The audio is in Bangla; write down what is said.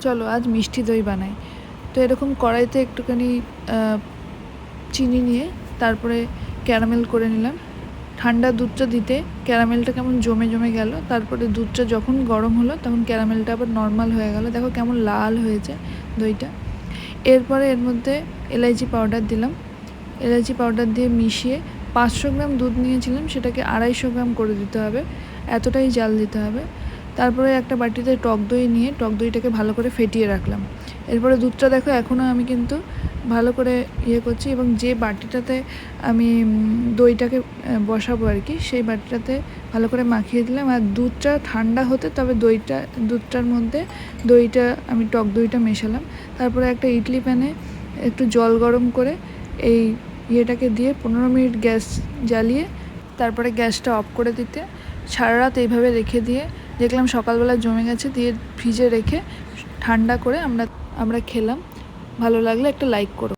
চলো আজ মিষ্টি দই বানাই। তো এরকম কড়াইতে একটুখানি চিনি নিয়ে তারপরে ক্যারামেল করে নিলাম। ঠান্ডা দুধটা দিতে ক্যারামেলটা কেমন জমে জমে গেল, তারপরে দুধটা যখন গরম হলো তখন ক্যারামেলটা আবার নর্মাল হয়ে গেল। দেখো কেমন লাল হয়েছে দইটা। এরপরে এর মধ্যে এলাইচি পাউডার দিলাম। এলাইচি পাউডার দিয়ে মিশিয়ে 500 গ্রাম দুধ নিয়েছিলাম, সেটাকে 250 গ্রাম করে দিতে হবে, এতটাই জাল দিতে হবে। তারপরে একটা বাটিতে টক দই নিয়ে টক দইটাকে ভালো করে ফেটিয়ে রাখলাম। এরপরে দুধটা দেখো এখনও আমি কিন্তু ভালো করে করছি, এবং যে বাটিটাতে আমি দইটাকে বসাবো আর কি, সেই বাটিটাতে ভালো করে মাখিয়ে দিলাম। আর দুধটা ঠান্ডা হতে তবে দুধটার মধ্যে আমি টক দইটা মেশালাম। তারপরে একটা ইডলি প্যানে একটু জল গরম করে এই ইয়েটাকে দিয়ে 15 মিনিট গ্যাস জ্বালিয়ে তারপরে গ্যাসটা অফ করে দিতে সারা রাত এইভাবে রেখে দিয়ে দেখলাম সকালবেলা জমে গেছে, দিয়ে ফ্রিজে রেখে ঠান্ডা করে আমরা খেলাম। ভালো লাগলে একটা লাইক করো।